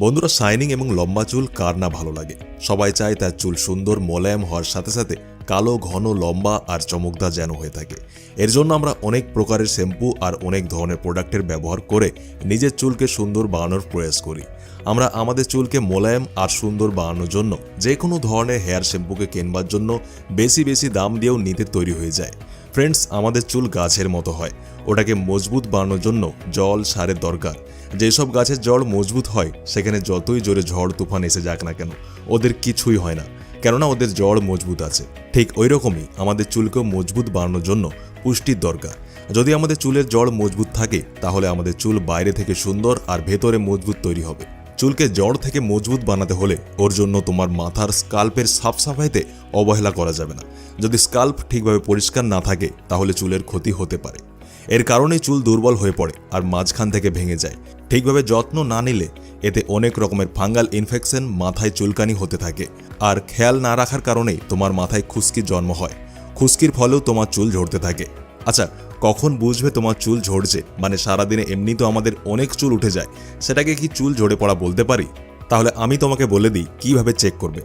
বন্ধুরা, শাইনিং এবং লম্বা চুল কার না ভালো লাগে। সবাই চায় তার চুল সুন্দর মোলায়েম হওয়ার সাথে সাথে কালো, ঘন, লম্বা আর চমকদার যেন হয়ে থাকে। এর জন্য আমরা অনেক প্রকারের শ্যাম্পু আর অনেক ধরনের প্রোডাক্টের ব্যবহার করে নিজের চুলকে সুন্দর বানানোর প্রয়াস করি। আমরা আমাদের চুলকে মোলায়েম আর সুন্দর বানানোর জন্য যে কোনো ধরনের হেয়ার শ্যাম্পুকে কেনবার জন্য বেশি বেশি দাম দিয়েও নিতে তৈরি হয়ে যায়। ফ্রেন্ডস, আমাদের চুল গাছের মতো হয়, ওটাকে মজবুত বানানোর জন্য জল সারের দরকার। যেসব গাছের জড় মজবুত হয় সেখানে যতই জোরে ঝড় তুফান এসে যাক না কেন ওদের কিছুই হয় না, কেননা ওদের জড় মজবুত আছে। ঠিক ওই রকমই আমাদের চুলকেও মজবুত বানানোর জন্য পুষ্টির দরকার। যদি আমাদের চুলের জড় মজবুত থাকে তাহলে আমাদের চুল বাইরে থেকে সুন্দর আর ভেতরে মজবুত তৈরি হবে। চুলকে জড় থেকে মজবুত বানাতে হলে ওর জন্য তোমার মাথার স্কাল্পের সাফসাফাইতে অবহেলা করা যাবে না। যদি স্কাল্প ঠিকভাবে পরিষ্কার না থাকে তাহলে চুলের ক্ষতি হতে পারে। এর কারণেই চুল দুর্বল হয়ে পড়ে আর মাঝখান থেকে ভেঙে যায়। ঠিকভাবে যত্ন না নিলে এতে অনেক রকমের ফাঙ্গাল ইনফেকশন, মাথায় চুলকানি হতে থাকে। আর খেয়াল না রাখার কারণেই তোমার মাথায় খুশকির জন্ম হয়। খুশকির ফলেও তোমার চুল ঝরতে থাকে। আচ্ছা, কখন বুঝবে তোমার চুল ঝরছে? মানে সারাদিনে এমনি তো আমাদের অনেক চুল উঠে যায়, সেটাকে কি চুল ঝরে পড়া বলতে পারি? তাহলে আমি তোমাকে বলে দিই কিভাবে চেক করবে।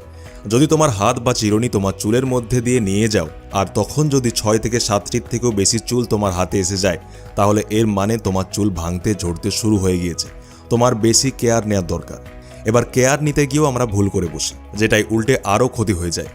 যদি তোমার হাত বা চিরুনি তোমার চুলের মধ্যে দিয়ে নিয়ে যাও আর তখন যদি 6 থেকে 7টির থেকেও বেশি চুল তোমার হাতে এসে যায় তাহলে এর মানে তোমার চুল ভাঙতে ঝরতে শুরু হয়ে গিয়েছে। তোমার বেশি কেয়ার নেওয়ার দরকার। এবার কেয়ার নিতে গিয়েও আমরা ভুল করে বসি, যেটাই উল্টে আরও ক্ষতি হয়ে যায়।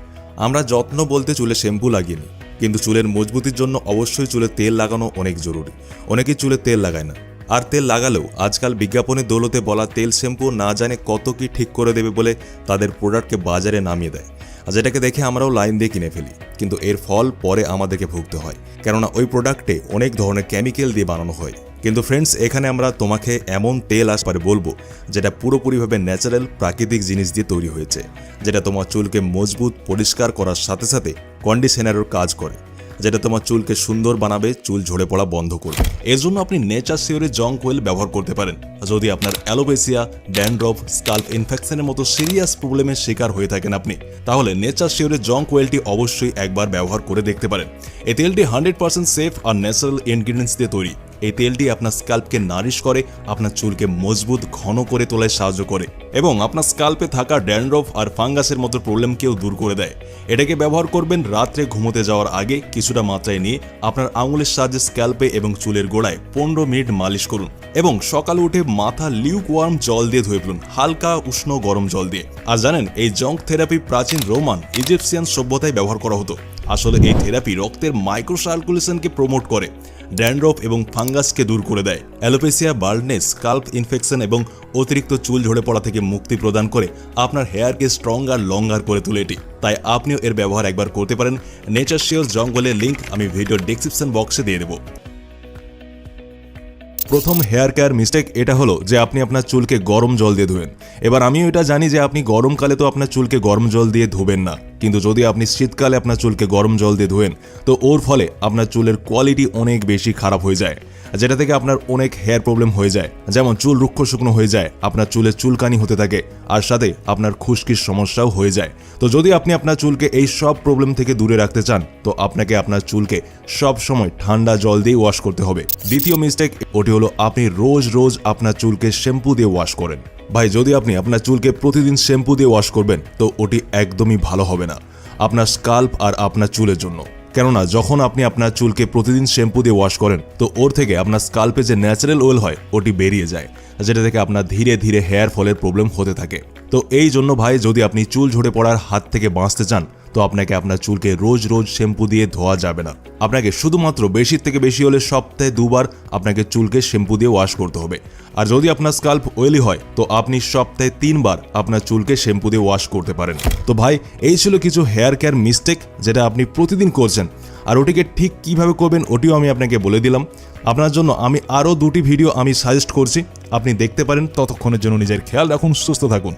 আমরা যত্ন বলতে চুলে শ্যাম্পু লাগিয়ে নিই, কিন্তু চুলের মজবুতির জন্য অবশ্যই চুলে তেল লাগানো অনেক জরুরি। অনেকেই চুলে তেল লাগায় না, আর তেল লাগালেও আজকাল বিজ্ঞাপনের দৌলতে বলা তেল শ্যাম্পু না জানে কত কি ঠিক করে দেবে বলে তাদের প্রোডাক্টকে বাজারে নামিয়ে দেয়, আর যেটাকে দেখে আমরাও লাইন দিয়ে কিনে ফেলি। কিন্তু এর ফল পরে আমাদেরকে ভুগতে হয়, কেননা ওই প্রোডাক্টে অনেক ধরনের কেমিক্যাল দিয়ে বানানো হয়। কিন্তু ফ্রেন্ডস, এখানে আমরা তোমাকে এমন তেল আসপারে বলবো যেটা পুরোপুরিভাবে ন্যাচারাল, প্রাকৃতিক জিনিস দিয়ে তৈরি হয়েছে, যেটা তোমার চুলকে মজবুত, পরিষ্কার করার সাথে সাথে কন্ডিশনারের কাজ করে, যেটা তোমার চুলকে সুন্দর বানাবে, চুল ঝরে পড়া বন্ধ করবে। এর জন্য আপনি নেচার শিওরের জং কোয়েল ব্যবহার করতে পারেন। যদি আপনার অ্যালোপেসিয়া, ড্যান্ড্রফ, স্কাল্প ইনফেকশনের মতো সিরিয়াস প্রবলেমের শিকার হয়ে থাকেন আপনি, তাহলে নেচার শিওরের জং কোয়েলটি অবশ্যই একবার ব্যবহার করে দেখতে পারেন। এই তেলটি 100% সেফ আর ন্যাচারাল ইনগ্রিডিয়েন্টস দিয়ে তৈরি। এই তেলটি আপনার স্কাল্পকে নারিশ করে, আপনার চুলকে মজবুত, ঘন করে তোলায় সাহায্য করে এবং আপনার স্কাল্পে থাকা ড্যান্ড্রফ আর ফাঙ্গাসের মতো প্রবলেমকেও দূর করে দেয়। এটাকে ব্যবহার করবেন রাত্রে ঘুমোতে যাওয়ার আগে কিছুটা মাত্রায় নিয়ে আপনার আঙুলের সাহায্যে স্ক্যাল্পে এবং চুলের গোড়ায় 15 মিনিট মালিশ করুন এবং সকালে উঠে মাথা লিউক ওয়ার্ম জল দিয়ে ধুয়ে ফেলুন, হালকা উষ্ণ গরম জল দিয়ে। আর জানেন, এই জং থেরাপি প্রাচীন রোমান, ইজিপসিয়ান সভ্যতায় ব্যবহার করা হতো। আসলে এই থেরাপি রক্তের মাইক্রোসার্কুলেশনকে প্রমোট করে, ড্যান্ড্রফ এবং ফাঙ্গাসকে দূর করে দেয়, অ্যালোপেসিয়া, বাল্ডনেস, স্কাল্প ইনফেকশন এবং অতিরিক্ত চুল ঝরে পড়া থেকে মুক্তি প্রদান করে আপনার হেয়ারকে স্ট্রং আর লঙ্গার করে তোলে এটি। তাই আপনিও এর ব্যবহার একবার করতে পারেন। নেচার শিওর জং কোয়েলের লিঙ্ক আমি ভিডিওর ডেসক্রিপশন বক্সে দিয়ে দেবো। প্রথম হেয়ার কেয়ার মিস্টেক এটা হলো যে আপনি আপনার চুলকে গরম জল দিয়ে ধুবেন। এবার আমিও এটা জানি যে আপনি গরমকালে তো আপনার চুলকে গরম জল দিয়ে ধুবেন না, কিন্তু যদি আপনি শীতকালে আপনার চুলকে গরম জল দিয়ে ধুয়েন তো ওর ফলে আপনার চুলের কোয়ালিটি অনেক বেশি খারাপ হয়ে যায়, যেটা থেকে আপনার অনেক হেয়ার প্রবলেম হয়ে যায়। যেমন চুল রুক্ষ শুকনো হয়ে যায়, আপনার চুলে চুলকানি হতে থাকে, আর সাথে আপনার খুশকির সমস্যাও হয়ে যায়। তো যদি আপনি আপনার চুলকে এই সব প্রবলেম থেকে দূরে রাখতে চান তো আপনাকে আপনার চুলকে সব সময় ঠান্ডা জল দিয়ে ওয়াশ করতে হবে। দ্বিতীয় মিস্টেক ওটি হলো আপনি রোজ রোজ আপনার চুলকে শ্যাম্পু দিয়ে ওয়াশ করেন। ভাই, যদি আপনি আপনার চুলকে প্রতিদিন শ্যাম্পু দিয়ে ওয়াশ করবেন তো ওটি একদমই ভালো হবে না আপনার স্কাল্প আর আপনার চুলের জন্য। কেননা যখন আপনি আপনার চুলকে প্রতিদিন শ্যাম্পু দিয়ে ওয়াশ করেন তো ওর থেকে আপনার স্কাল্পে যে ন্যাচারাল অয়েল হয় ওটি বেরিয়ে যায়, যেটা থেকে আপনার ধীরে ধীরে হেয়ার ফলের প্রবলেম হতে থাকে। তো এই জন্য ভাই, যদি আপনি চুল ঝরে পড়ার হাত থেকে বাঁচতে চান তো আপনাকে আপনার চুলকে রোজ রোজ শ্যাম্পু দিয়ে ধোয়া যাবে না। আপনাকে শুধুমাত্র বেশি থেকে বেশি হলে সপ্তাহে 2 বার আপনাকে চুলকে শ্যাম্পু দিয়ে ওয়াশ করতে হবে। আর যদি আপনার স্কাল্প অয়েলি হয় তো আপনি সপ্তাহে 3 বার আপনার চুলকে শ্যাম্পু দিয়ে ওয়াশ করতে পারেন। তো ভাই, এই ছিল কিছু হেয়ার কেয়ার মিস্টেক যেটা আপনি প্রতিদিন করছেন, আর ওটিকে ঠিক কিভাবে করবেন ওটিও আমি আপনাকে বলে দিলাম। আপনার জন্য আমি আরও 2টি ভিডিও আমি সাজেস্ট করছি, আপনি দেখতে পারেন। ততক্ষণের জন্য নিজের খেয়াল রাখুন, সুস্থ থাকুন।